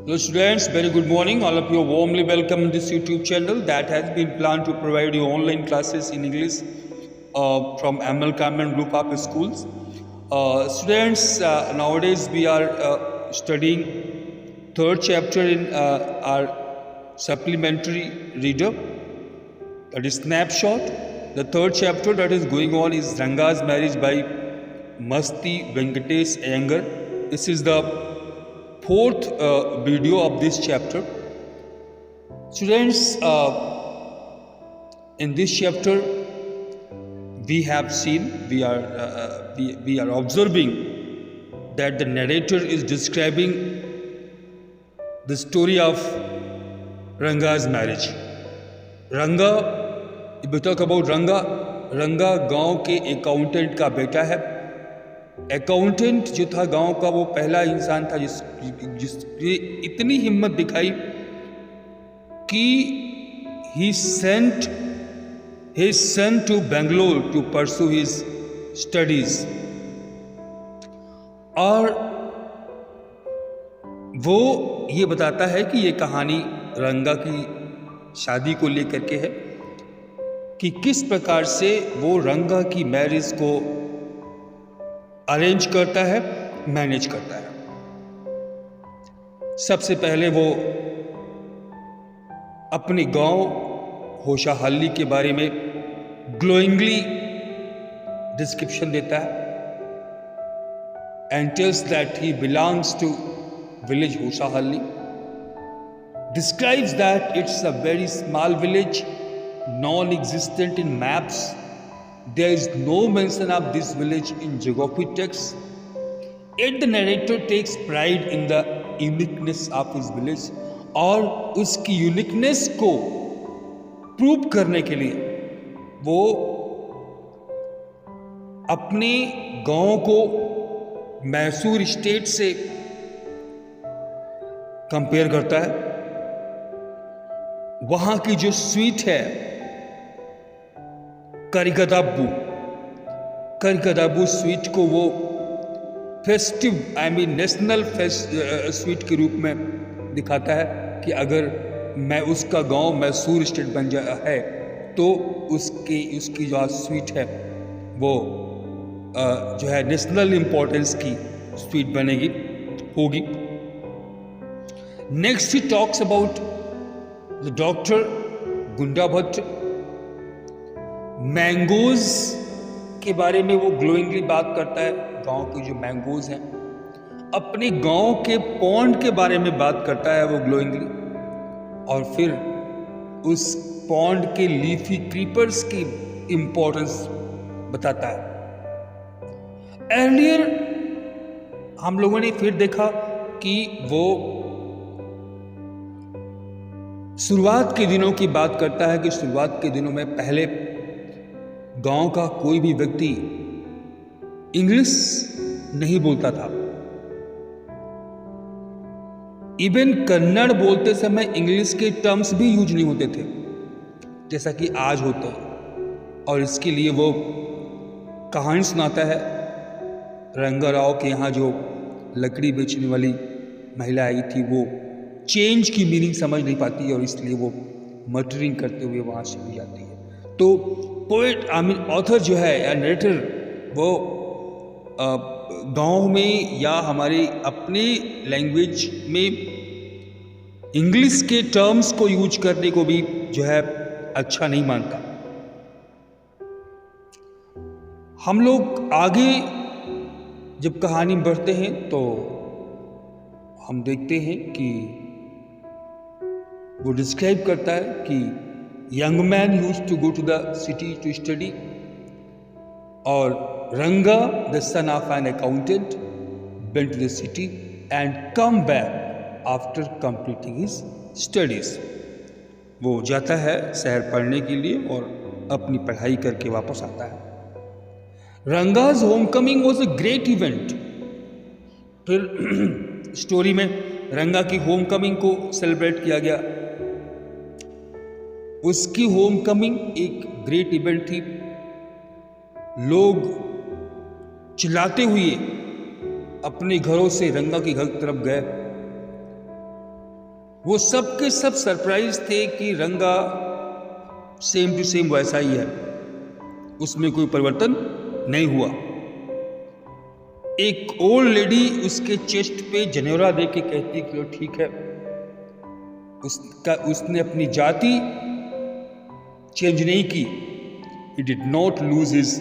Hello students, very good morning. All of you are warmly welcome in this YouTube channel that has been planned to provide you online classes in English from ML Carmen Group of Schools. Students, nowadays we are studying third chapter in our supplementary reader, that is Snapshot. The third chapter that is going on is Ranga's Marriage by Masti Venkatesh Iyengar. This is the fourth video of this chapter. Students, in this chapter we have seen, we are observing that the narrator is describing the story of Ranga's marriage. Ranga, if we talk about Ranga गांव के accountant का बेटा है. Accountant जो था गांव का, वो पहला इंसान था जिसने इतनी हिम्मत दिखाई कि he sent his son to Bangalore to pursue his studies. और वो ये बताता है कि ये कहानी रंगा की शादी को लेकर के है कि किस प्रकार से वो रंगा की मैरिज को अरेंज करता है, मैनेज करता है. सबसे पहले वो अपने गांव होशाहल्ली के बारे में ग्लोइंगली डिस्क्रिप्शन देता है and tells that he belongs to village Hoshahalli. Describes that it's a very small village, non-existent in maps. There is no mention of this village in geography texts. Yet the narrator takes pride in the uniqueness of his village. और उसकी uniqueness को prove करने के लिए वो अपने गांव को मैसूर स्टेट से कंपेयर करता है. वहां की जो स्वीट है करिकदाबू स्वीट को वो फेस्टिव नेशनल स्वीट के रूप में दिखाता है कि अगर मैं उसका गांव मैसूर स्टेट बन जाए है तो उसकी जो स्वीट है वो जो है नेशनल इंपॉर्टेंस की स्वीट बनेगी होगी. Next he talks about the doctor गुंडा भट्ट. मैंगोज के बारे में वो ग्लोइंगली बात करता है. गांव के जो मैंगोज हैं, अपने गांव के पॉन्ड के बारे में बात करता है वो ग्लोइंगली, और फिर उस पॉन्ड के लीफी क्रीपर्स की इंपॉर्टेंस बताता है. अर्लियर हम लोगों ने फिर देखा कि वो शुरुआत के दिनों की बात करता है कि शुरुआत के दिनों में पहले गांव का कोई भी व्यक्ति इंग्लिश नहीं बोलता था. इवन कन्नड़ बोलते समय इंग्लिश के टर्म्स भी यूज नहीं होते थे जैसा कि आज होते हैं. और इसके लिए वो कहानी सुनाता है. रंगा राव के यहाँ जो लकड़ी बेचने वाली महिला आई थी वो चेंज की मीनिंग समझ नहीं पाती और इसलिए वो मर्डरिंग करते हुए वहाँ से भी जाती है. तो पोएट ऑथर जो है या नरेटर वो गांव में या हमारे अपने लैंग्वेज में इंग्लिश के टर्म्स को यूज करने को भी जो है अच्छा नहीं मानता. हम लोग आगे जब कहानी में बढ़ते हैं तो हम देखते हैं कि वो डिस्क्राइब करता है कि young man used to go to the city to study, और Ranga the son of an accountant went to the city and come back after completing his studies. वो जाता है शहर पढ़ने के लिए और अपनी पढ़ाई करके वापस आता है. Ranga's Homecoming was a great event. फिर स्टोरी में रंगा की होमकमिंग को सेलिब्रेट किया गया. उसकी होमकमिंग एक ग्रेट इवेंट थी. लोग चिल्लाते हुए अपने घरों से रंगा के घर की तरफ गए वो सब के सब सरप्राइज थे कि रंगा सेम टू सेम वैसा ही है, उसमें कोई परिवर्तन नहीं हुआ। एक ओल्ड लेडी उसके चेस्ट पे जनेरा दे के कहती कि ठीक है, उसने अपनी जाति चेंज नहीं की। He did not lose his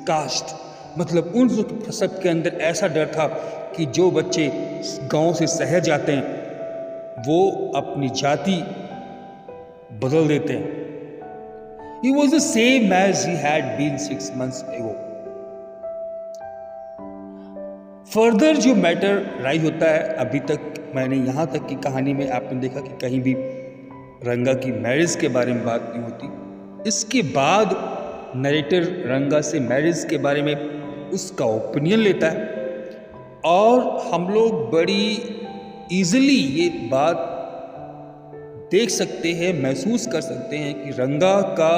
caste। मतलब उन सबके अंदर ऐसा डर था कि जो बच्चे गांव से शहर जाते हैं वो अपनी जाति बदल देते हैं। He was the same as he had been 6 months ago। Further जो मैटर राइज होता है, अभी तक मैंने यहाँ तक की कहानी में आपने देखा कि कहीं भी रंगा की मैरिज के बारे में बात नहीं होती। इसके बाद नरेटर रंगा से मैरिज के बारे में उसका ओपिनियन लेता है और हम लोग बड़ी इजीली ये बात देख सकते हैं, महसूस कर सकते हैं कि रंगा का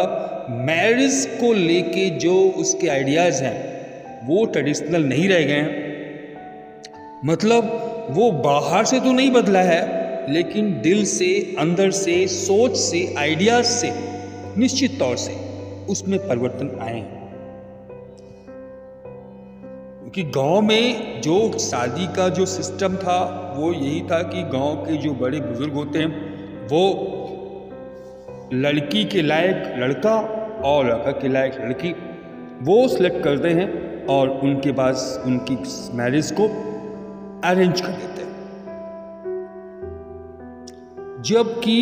मैरिज को लेके जो उसके आइडियाज़ हैं वो ट्रेडिशनल नहीं रह गए हैं। मतलब वो बाहर से तो नहीं बदला है, लेकिन दिल से, अंदर से, सोच से, आइडियाज से निश्चित तौर से उसमें परिवर्तन आए हैं। क्योंकि गांव में जो शादी का जो सिस्टम था वो यही था कि गांव के जो बड़े बुजुर्ग होते हैं वो लड़की के लायक लड़का और लड़का के लायक लड़की वो सिलेक्ट करते हैं और उनके पास उनकी मैरिज को अरेंज कर देते हैं। जबकि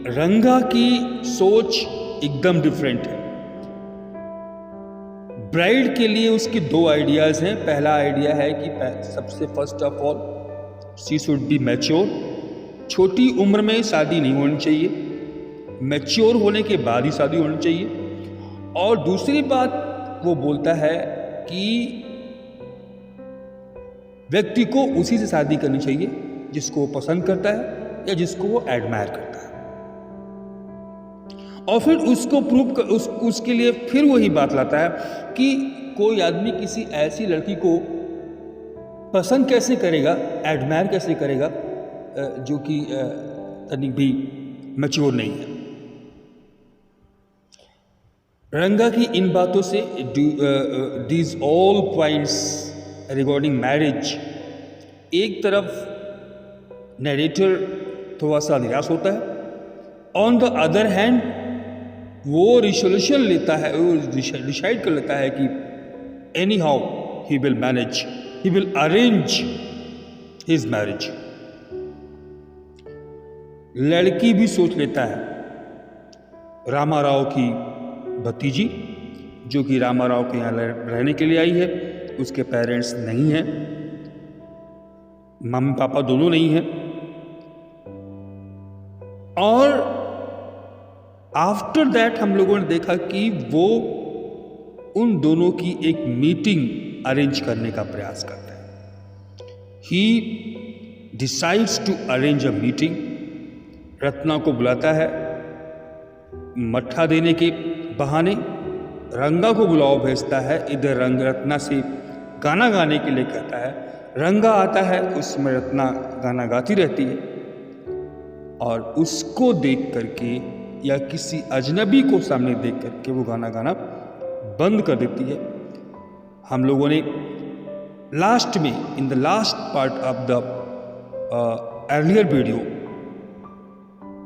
रंगा की सोच एकदम डिफरेंट है। ब्राइड के लिए उसके 2 आइडियाज हैं। पहला आइडिया है कि सबसे first of all she should be mature. छोटी उम्र में शादी नहीं होनी चाहिए, मैच्योर होने के बाद ही शादी होनी चाहिए। और दूसरी बात वो बोलता है कि व्यक्ति को उसी से शादी करनी चाहिए जिसको वो पसंद करता है या जिसको वो एडमायर करता है। और फिर उसको उसके लिए फिर वही बात लाता है कि कोई आदमी किसी ऐसी लड़की को पसंद कैसे करेगा, एडमायर कैसे करेगा जो कि तनिक भी मैच्योर नहीं है। रंगा की इन बातों से these all points regarding marriage, एक तरफ नरेटर थोड़ा सा निराश होता है, ऑन द अदर हैंड वो रिजोल्यूशन लेता है, वो डिसाइड कर लेता है कि any how he will manage, he will arrange his marriage. लड़की भी सोच लेता है, रामाराव की भतीजी जो कि रामाराव के यहाँ रहने के लिए आई है, उसके पेरेंट्स नहीं हैं, मम्मी पापा दोनों नहीं हैं। और आफ्टर दैट हम लोगों ने देखा कि वो उन दोनों की एक मीटिंग अरेंज करने का प्रयास करता है। He decides to arrange a meeting. Ratna को बुलाता है मट्ठा देने के बहाने, रंगा को बुलाओ भेजता है, इधर रत्ना से गाना गाने के लिए कहता है। रंगा आता है, उसमें रत्ना गाना गाती रहती है और उसको देख करके या किसी अजनबी को सामने देख करके वो गाना गाना बंद कर देती है। हम लोगों ने लास्ट में, in the last part of the earlier video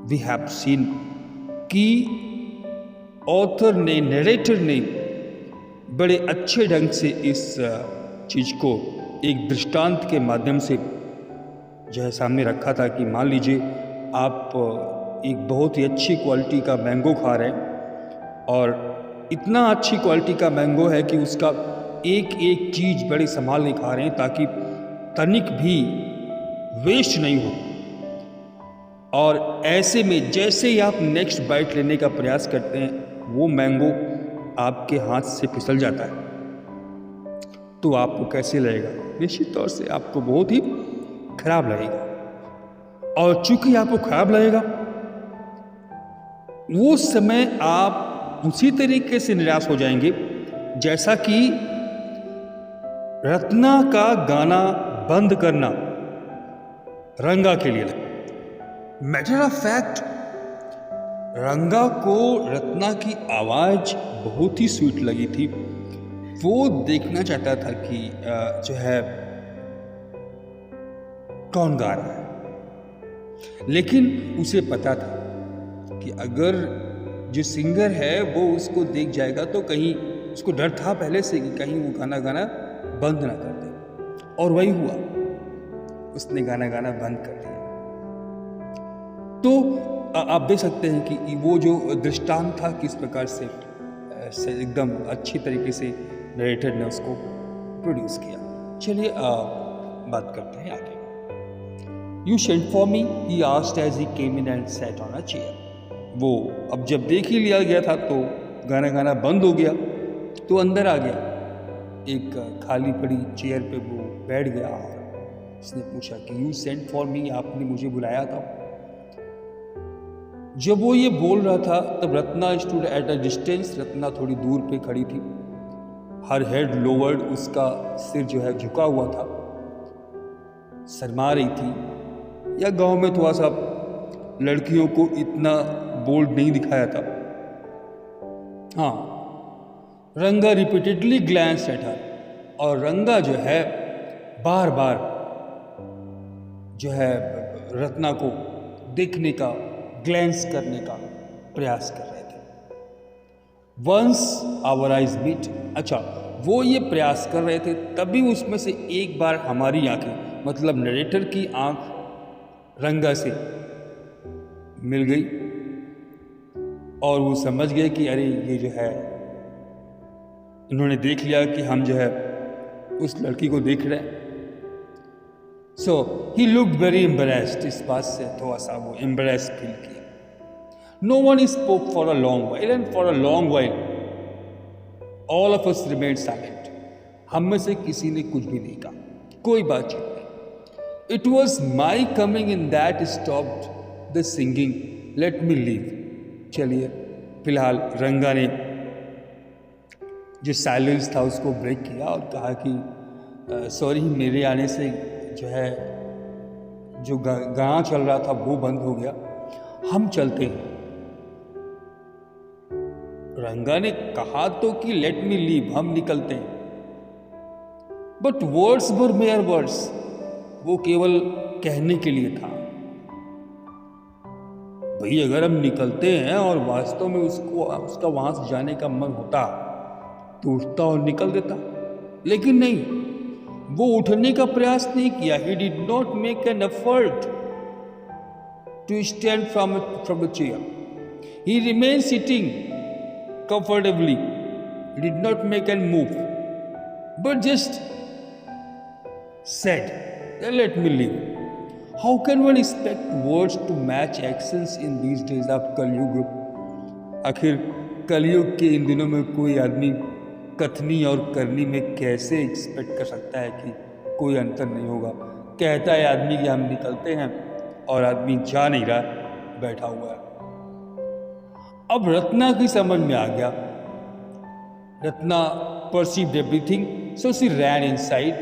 we have seen कि ऑथर ने, नरेटर ने बड़े अच्छे ढंग से इस चीज़ को एक दृष्टांत के माध्यम से जो है सामने रखा था कि मान लीजिए आप एक बहुत ही अच्छी क्वालिटी का मैंगो खा रहे हैं और इतना अच्छी क्वालिटी का मैंगो है कि उसका एक एक चीज़ बड़े संभाल नहीं खा रहे हैं ताकि तनिक भी वेस्ट नहीं हो। और ऐसे में जैसे ही आप नेक्स्ट बाइट लेने का प्रयास करते हैं वो मैंगो आपके हाथ से फिसल जाता है, तो आपको कैसे लगेगा? निश्चित तौर से आपको बहुत ही खराब लगेगा। और चूंकि आपको खराब लगेगा, वो समय आप उसी तरीके से निराश हो जाएंगे जैसा कि रत्ना का गाना बंद करना रंगा के लिए लगा। मैटर ऑफ फैक्ट, रंगा को रत्ना की आवाज बहुत ही स्वीट लगी थी। वो देखना चाहता था कि जो है कौन गा रहा है, लेकिन उसे पता था कि अगर जो सिंगर है वो उसको देख जाएगा तो कहीं, उसको डर था पहले से कि कहीं वो गाना गाना बंद ना कर दे, और वही हुआ, उसने गाना गाना बंद कर दिया। तो आप देख सकते हैं कि वो जो दृष्टांत था किस प्रकार से एकदम अच्छी तरीके से नरेटर ने उसको प्रोड्यूस किया। चलिए बात करते हैं आगे। You sent for me, he asked as he came in and sat on a chair. वो अब जब देख ही लिया गया था तो गाना गाना बंद हो गया, तो अंदर आ गया, एक खाली पड़ी चेयर पे वो बैठ गया और उसने पूछा कि यू सेंट फॉर मी, आपने मुझे बुलाया था। जब वो ये बोल रहा था तब Ratna stood at a distance, Ratna थोड़ी दूर पे खड़ी थी, हर हेड लोवर्ड, उसका सिर जो है झुका हुआ था, शर्मा रही थी। या गांव में थोड़ा सा लड़कियों को इतना बोल्ड नहीं दिखाया था। हाँ, रंगा रिपीटेडली ग्लैंस एट हर, और रंगा जो है बार बार जो है रत्ना को देखने का, ग्लैंस करने का प्रयास कर रहे थे। वंस आवर आइज मीट, अच्छा वो ये प्रयास कर रहे थे तभी उसमें से एक बार हमारी आंखें, मतलब नरेटर की आंख रंगा से मिल गई और वो समझ गए कि अरे ये जो है, इन्होंने देख लिया कि हम जो है उस लड़की को देख रहे हैं। सो ही लुक्ड वेरी एम्बरेस्ड, इस बात से थोड़ा सा वो एम्बरेस्ड फील किया। No one spoke for a long while, and for a long while all of us remained silent. हम में से किसी ने कुछ भी नहीं कहा, कोई बातचीत नहीं। It was my coming in that stopped the singing, let me leave. चलिए फिलहाल रंगा ने जो साइलेंस था उसको ब्रेक किया और कहा कि सॉरी, मेरे आने से जो है जो गाना चल रहा था वो बंद हो गया, हम चलते हैं। रंगा ने कहा तो कि लेट मी लीव, हम निकलते हैं, but words were mayor words, वो केवल कहने के लिए था। भाई अगर हम निकलते हैं और वास्तव में उसका वहां से जाने का मन होता तो उठता और निकल देता, लेकिन नहीं, वो उठने का प्रयास नहीं किया। He did not make an effort to stand from the chair. He remained sitting comfortably. He did not make a move, but just said, "Let me live." How can one expect words to match actions in these days of कलयुग? आखिर कलयुग के इन दिनों में कोई आदमी कथनी और करनी में कैसे एक्सपेक्ट कर सकता है कि कोई अंतर नहीं होगा। कहता है आदमी कि हम निकलते हैं और आदमी जा नहीं रहा, बैठा हुआ है। अब रत्ना की समझ में आ गया। Ratna perceived everything, so she rain inside,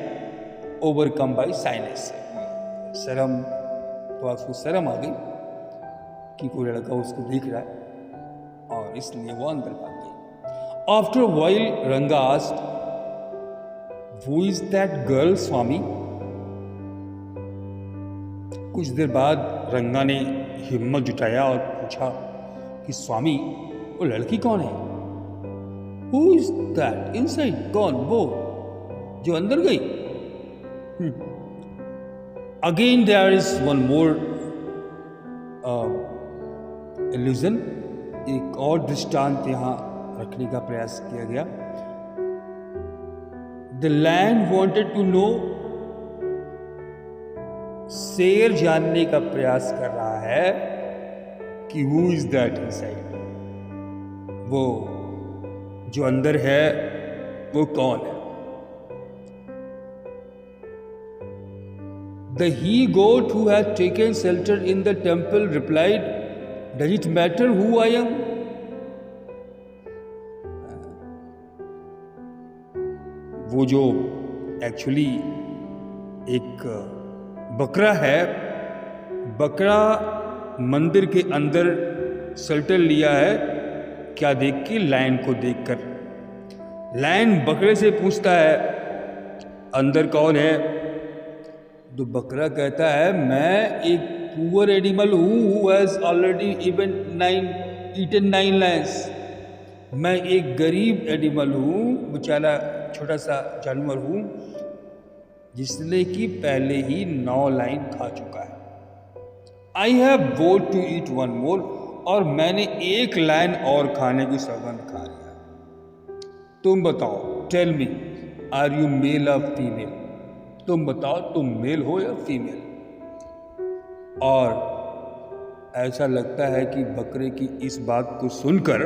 overcome bye silence. शर्म, तो उसको शर्म आ गई कि कोई लड़का उसको देख रहा है और इसलिए वो अंदर भाग गई। After a while, Ranga asked, "Who is that girl, Swami?" कुछ देर बाद रंगा ने हिम्मत जुटाया और पूछा कि स्वामी, वो लड़की कौन है? Who is that inside? कौन वो जो अंदर गई? Again there is one more illusion, एक और दृष्टांत यहाँ रखने का प्रयास किया गया। The land wanted to know, शेर जानने का प्रयास कर रहा है कि हु इज दैट इनसाइड, वो जो अंदर है वो कौन है। The he goat who had taken shelter in the temple replied, does it matter who I am? वो जो एक्चुअली एक बकरा है, बकरा मंदिर के अंदर शेल्टर लिया है। क्या देख के? लायन को देखकर। लायन बकरे से पूछता है अंदर कौन है? तो बकरा कहता है मैं एक पुअर एनिमल हूँ who has already eaten 9 lions. मैं एक गरीब एनिमल हूँ, बेचारा छोटा सा जानवर हूँ जिसने कि पहले ही 9 लायन खा चुका है। I have got to eat 1 more, और मैंने 1 लायन और खाने की सौगंध खा लिया। तुम बताओ, tell me, are you male और फीमेल? तुम बताओ तुम मेल हो या फीमेल? और ऐसा लगता है कि बकरे की इस बात को सुनकर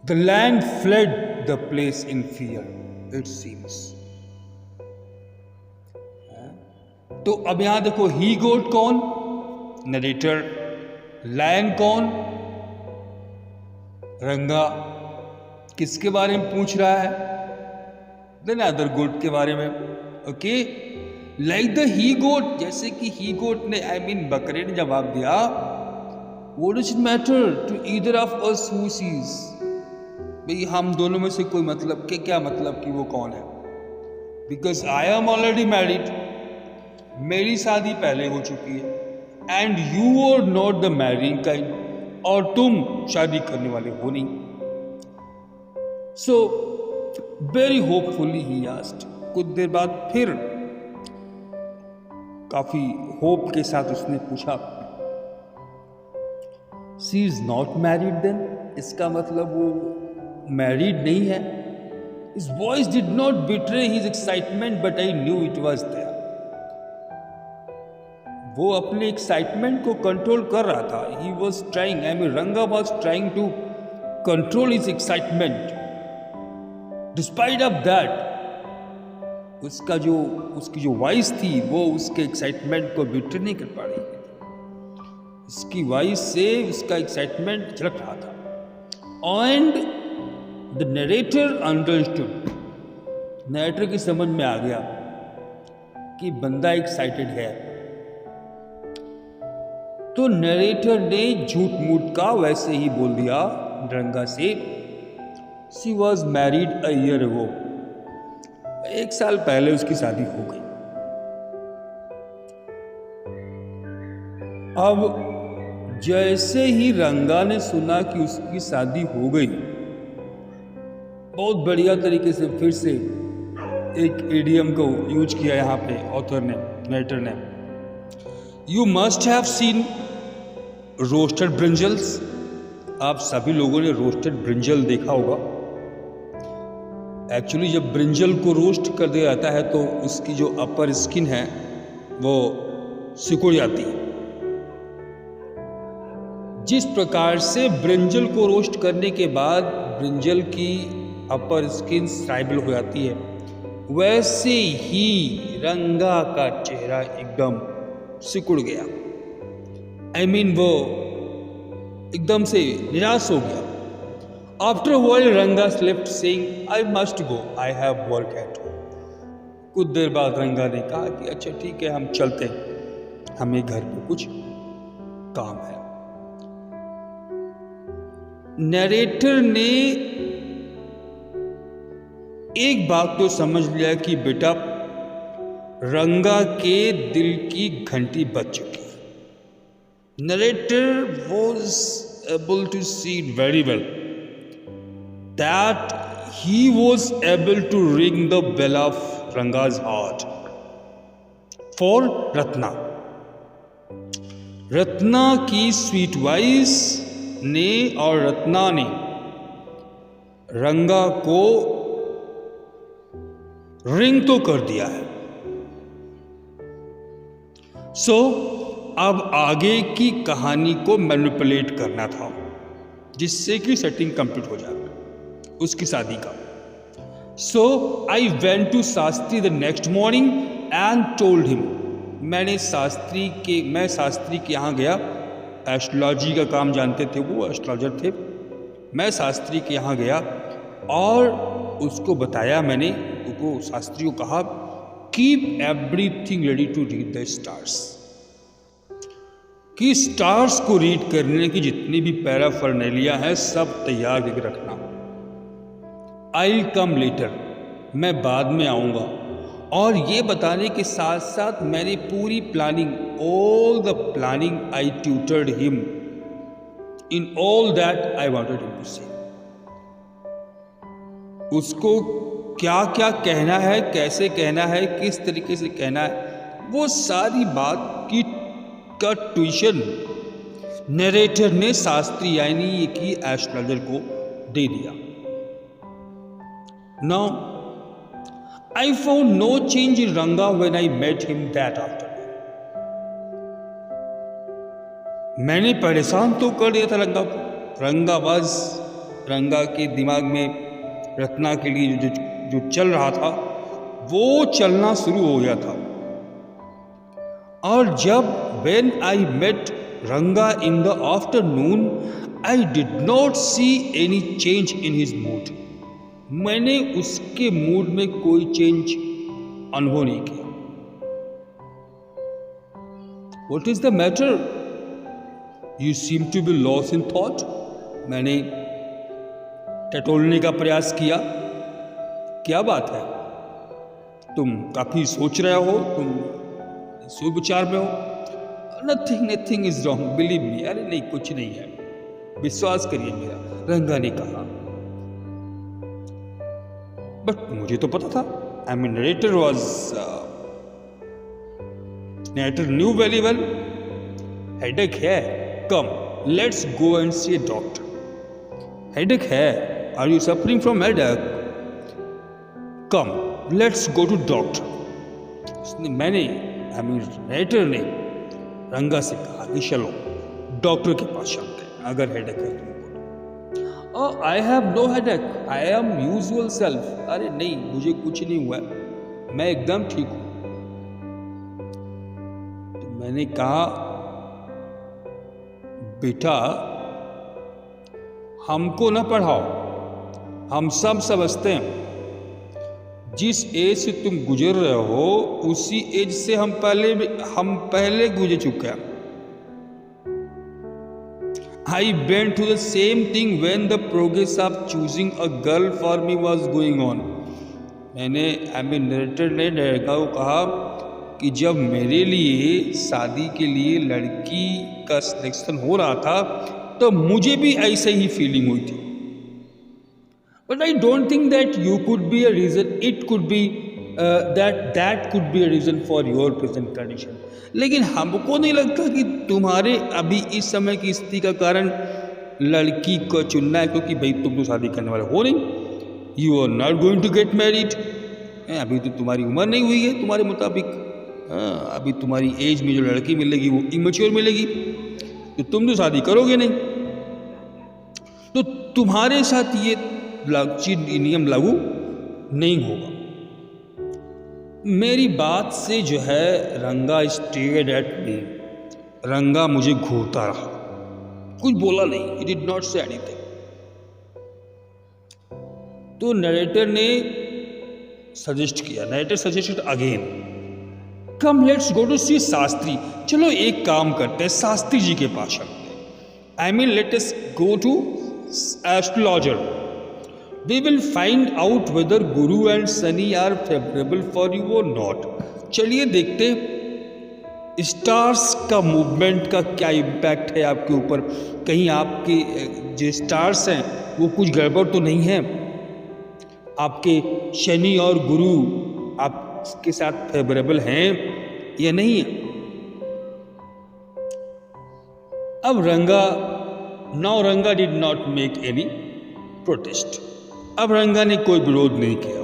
the lion fled the place in fear it seems. तो अब यहां देखो, ही गोट कौन? नरेटर। लायन कौन? रंगा। किसके बारे में पूछ रहा है? द अदर गोट के बारे में। Okay, like the he goat, जैसे कि ही गोट ने बकरे ने जवाब दिया, what does it matter to either of us who sees? भाई हम दोनों में से कोई मतलब के क्या मतलब कि वो कौन है? Because I am already married, मेरी शादी पहले हो चुकी है, and you are not the marrying kind, और तुम शादी करने वाले हो नहीं। So very hopefully he asked. कुछ देर बाद फिर काफी होप के साथ उसने पूछा, she is not married then? इसका मतलब वो मैरिड नहीं है? His voice did not betray his excitement, but I knew it was there. वो अपने एक्साइटमेंट को कंट्रोल कर रहा था। He was trying, Ranga was trying to control his excitement. Despite of that, उसकी जो वॉइस थी वो उसके एक्साइटमेंट को बिट्रे नहीं कर पा रही थी। उसकी वॉइस से उसका एक्साइटमेंट झलक रहा था। And the narrator understood, narrator की समझ में आ गया कि बंदा एक्साइटेड है। तो नरेटर ने झूठ मूठ का वैसे ही बोल दिया रंगा से, she was married a year ago, 1 साल पहले उसकी शादी हो गई। अब जैसे ही रंगा ने सुना कि उसकी शादी हो गई, बहुत बढ़िया तरीके से फिर से एक इडियम को यूज किया यहाँ पे ऑथर ने, राइटर ने। You must have seen roasted brinjals. आप सभी लोगों ने रोस्टेड ब्रिंजल देखा होगा। एक्चुअली जब ब्रिंजल को रोस्ट कर दिया जाता है तो उसकी जो अपर स्किन है वो सिकुड़ जाती है। जिस प्रकार से ब्रिंजल को रोस्ट करने के बाद ब्रिंजल की अपर स्किन स्ट्राइबल हो जाती है, वैसे ही रंगा का चेहरा एकदम सिकुड़ गया। वो एकदम से निराश हो गया। After a while, Ranga left saying, I must go, I have work at home. कुछ देर बाद रंगा ने कहा कि अच्छा ठीक है, हम चलते हैं, हमें घर पे कुछ काम है। नरेटर ने एक बात तो समझ लिया कि बेटा रंगा के दिल की घंटी बज चुकी है। Narrator was able to see it very well that he was able to ring the bell of Ranga's heart for Ratna. Ratna की स्वीट वॉइस ने और रत्ना ने रंगा को रिंग तो कर दिया है। सो अब आगे की कहानी को मैनिपुलेट करना था जिससे कि सेटिंग कंप्लीट हो जाए उसकी शादी का। So I went to Shastri the next morning and told him. मैं शास्त्री के यहाँ गया। एस्ट्रोलॉजी का काम जानते थे, वो एस्ट्रोलॉजर थे। मैं शास्त्री के यहाँ गया और उसको बताया, मैंने उसको शास्त्री को कहा, keep everything ready to read the stars. कि स्टार्स को रीड करने की जितनी भी पैराफर्नेलिया है सब तैयार करके रखना। आई कम लेटर, मैं बाद में आऊंगा। और ये बताने के साथ साथ मैंने पूरी planning, all the planning I tutored him in all that I wanted him to say. उसको क्या क्या कहना है, कैसे कहना है, किस तरीके से कहना है, वो सारी बात की का ट्यूशन नरेटर ने शास्त्री यानी ये कि एस्ट्रोलॉजर को दे दिया। Now I found no change in Ranga when I met him that afternoon. मैंने परेशान तो कर दिया था रंगा को। रंगा के दिमाग में रत्ना के लिए जो चल रहा था वो चलना शुरू हो गया था। और जब when I met Ranga in the afternoon, I did not see any change in his mood. मैंने उसके मूड में कोई चेंज अनुभव नहीं किया। What is the matter? You seem to be lost in thought. मैंने टटोलने का प्रयास किया। क्या बात है, तुम काफी सोच रहे हो, तुम शुभ विचार में हो। Nothing is wrong, believe me. अरे नहीं, कुछ नहीं है, विश्वास करिए मेरा, रंगा ने कहा। बट मुझे तो पता था। I mean narrator knew very well. Headache है, come let's go and see a doctor. Headache है, are you suffering from headache? Come let's go to doctor. Narrator ने रंगा से कहा कि चलो डॉक्टर के पास चलते हैं, अगर हेडेक है तुमको। I have no headache, I am usual self. अरे नहीं, मुझे कुछ नहीं हुआ, मैं एकदम ठीक हूं। तो मैंने कहा बेटा हमको ना पढ़ाओ, हम सब समझते हैं। जिस एज से तुम गुजर रहे हो उसी एज से हम पहले गुजर चुके हैं। I went through the same thing when the progress of choosing a girl for me was going on. Narrator ने लड़का को कहा कि जब मेरे लिए शादी के लिए लड़की का सिलेक्शन हो रहा था तो मुझे भी ऐसे ही फीलिंग हुई थी। But I don't think that you could be a reason. It could be that could be a reason for your present condition. लेकिन हमको नहीं लगता कि तुम्हारे अभी इस समय की स्थिति का कारण लड़की को चुनना है, क्योंकि भाई तुम तो शादी करने वाले हो नहीं। You are not going to get married. अभी तो तुम्हारी उम्र नहीं हुई है तुम्हारे मुताबिक। अभी तुम्हारी एज में जो लड़की मिलेगी वो इमेच्योर मिलेगी, तो तुम तो शादी करोगे नहीं। तो तुम्हारे साथ ये नियम लागू नहीं होगा। मेरी बात से जो है रंगा स्टेयर्ड एट मी। रंगा मुझे घूरता रहा, कुछ बोला नहीं। He did not say anything. तो नरेटर ने सजेस्ट किया, narrator suggested again, come let's go to see Shastri. चलो एक काम करते हैं, शास्त्री जी के पास चलते हैं। I mean let us go to astrologer. We will find out whether Guru and Shani are favorable for you or not. चलिए देखते स्टार्स का मूवमेंट का क्या इम्पैक्ट है आपके ऊपर। कहीं आपके जो स्टार्स हैं वो कुछ गड़बड़ तो नहीं है? आपके शनि और गुरु आपके साथ फेवरेबल हैं या नहीं है? अब रंगा did not make any protest. अब रंगा ने कोई विरोध नहीं किया।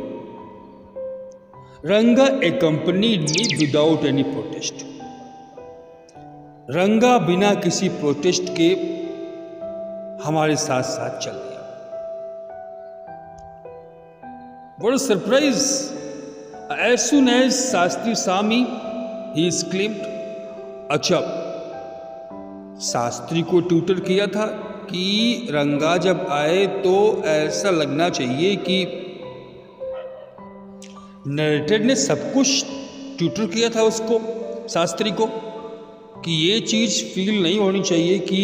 रंगा accompanied me without any protest. रंगा बिना किसी प्रोटेस्ट के हमारे साथ साथ चल दिया। What a surprise! As soon as Shastri saw me, he exclaimed, अच्छा, शास्त्री को ट्यूटर किया था कि रंगा जब आए तो ऐसा लगना चाहिए कि नरेटर ने सब कुछ ट्यूटर किया था उसको, शास्त्री को। कि ये चीज़ फील नहीं होनी चाहिए कि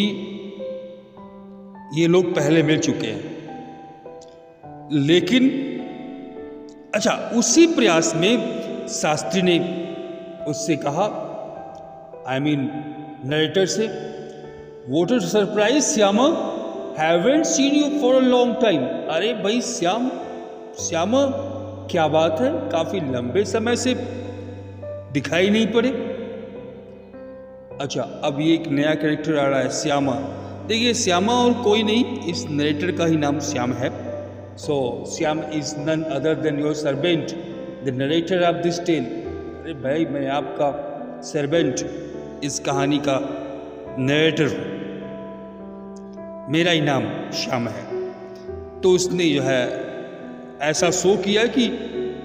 ये लोग पहले मिल चुके हैं। लेकिन अच्छा, उसी प्रयास में शास्त्री ने उससे कहा, आई मीन नरेटर से, what a surprise Shyama, haven't seen you for a long time. अरे भाई श्यामा, क्या बात है, काफी लंबे समय से दिखाई नहीं पड़े। अच्छा, अब ये एक नया कैरेक्टर आ रहा है, श्यामा। देखिए, श्यामा और कोई नहीं, इस नरेटर का ही नाम श्याम है। So Shyam is none other than your servant, the narrator of this tale. अरे भाई, मैं आपका सर्वेंट, इस कहानी का नरेटर हूँ, मेरा ही नाम श्याम है। तो उसने जो है ऐसा शो किया कि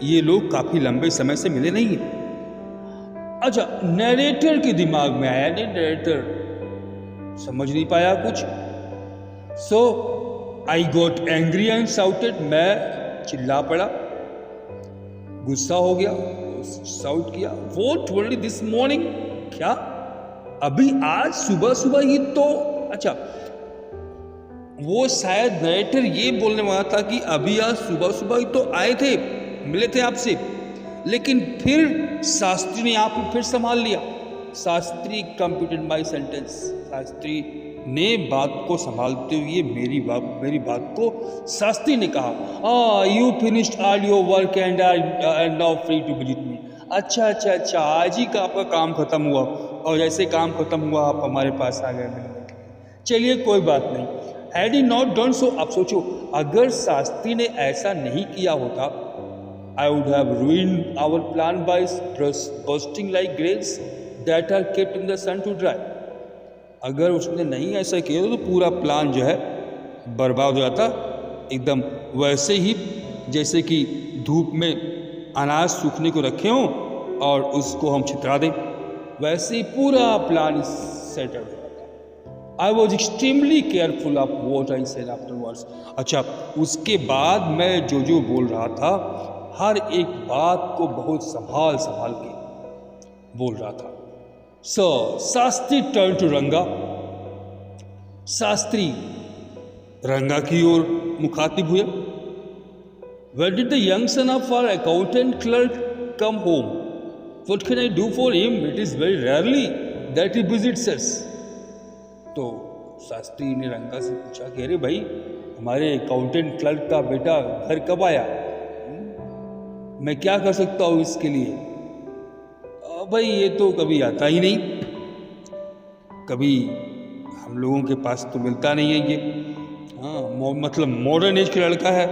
ये लोग काफी लंबे समय से मिले नहीं हैं। अच्छा, नरेटर के दिमाग में आया नहीं, नरेटर समझ नहीं पाया कुछ। So I got angry and shouted, मैं चिल्ला पड़ा, गुस्सा हो गया, शाउट किया, व्हाट ओनली दिस मॉर्निंग, क्या अभी आज सुबह सुबह ही तो। अच्छा, वो शायद नरेटर ये बोलने वाला था कि अभी आज सुबह सुबह ही तो आए थे, मिले थे आपसे। लेकिन फिर शास्त्री ने आप फिर संभाल लिया। Shastri completed my sentence. Shastri ने बात को संभालते हुए मेरी बात को शास्त्री ने कहा, you finished all your work and are now free to visit me. अच्छा, आज ही का आपका काम खत्म हुआ, और जैसे काम खत्म हुआ आप हमारे पास आ गए मिलने के लिए। चलिए, कोई बात नहीं। Had he not done so, आप सोचो, अगर शास्त्री ने ऐसा नहीं किया होता, I would have ruined our plan by bursting like grapes that are kept in the sun to dry. अगर उसने नहीं ऐसा किया तो पूरा प्लान जो है बर्बाद हो जाता, एकदम वैसे ही जैसे कि धूप में अनाज सूखने को रखे हों और उसको हम छितरा दें, वैसे ही पूरा प्लान सेट हो जाता। I was extremely careful of what I said afterwards. अच्छा, उसके बाद मैं जो बोल रहा था, हर एक बात को बहुत संभाल के बोल रहा था। सो शास्त्री टर्न टू रंगा। शास्त्री रंगा की ओर मुखातिब हुए। When did the young son of our accountant clerk come home? What can I do for him? It is very rarely that he visits us. तो शास्त्री ने रंगा से पूछा कि अरे भाई, हमारे अकाउंटेंट क्लर्क का बेटा घर कब आया? मैं क्या कर सकता हूँ इसके लिए? भाई, ये तो कभी आता ही नहीं, कभी हम लोगों के पास तो मिलता नहीं है ये। हाँ, मतलब मॉडर्न एज का लड़का है,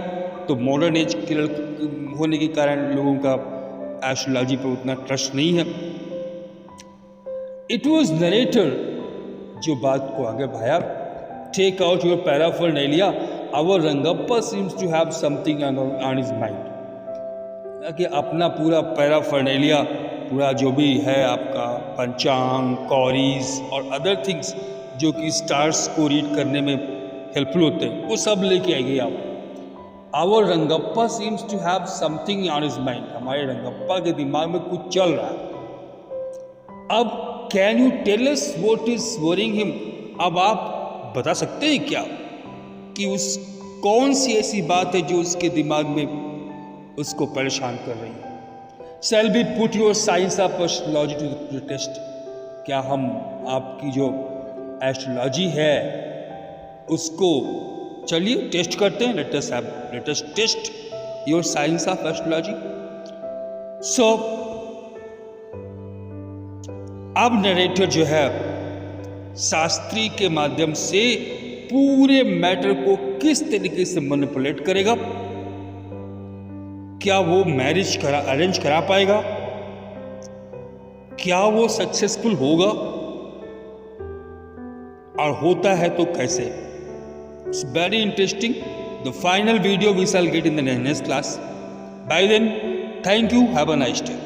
तो मॉडर्न एज के लड़के होने के कारण लोगों का एस्ट्रोलॉजी पर उतना ट्रस्ट नहीं है। इट वॉज नरेटर जो बात को आगे बढ़ाया। Take out your paraphernalia, our Rangappa seems to have something on his mind. कि अपना पूरा पैराफर्नैलिया, पूरा जो भी है आपका पंचांग, कौरीज और अदर थिंग्स जो कि स्टार्स को रीड करने में हेल्पफुल होते हैं, वो सब लेके आएंगे आप। Our Rangappa seems to have something on his mind, हमारे रंगप्पा के दिमाग में कुछ चल रहा है। अब can you tell us what is worrying him, अब आप बता सकते हैं क्या कि उस कौन सी ऐसी बात है जो उसके दिमाग में उसको परेशान कर रही है? Shall we put your science of astrology to the test? क्या हम आपकी जो एस्ट्रोलॉजी है उसको चलिए टेस्ट करते हैं। let us test your science of astrology. So अब नरेटर जो है शास्त्री के माध्यम से पूरे मैटर को किस तरीके से मैनिपुलेट करेगा, क्या वो मैरिज अरेंज करा पाएगा, क्या वो सक्सेसफुल होगा, और होता है तो कैसे? It's very interesting. The final video we shall get in the next class. Bye then, thank you, have a nice day.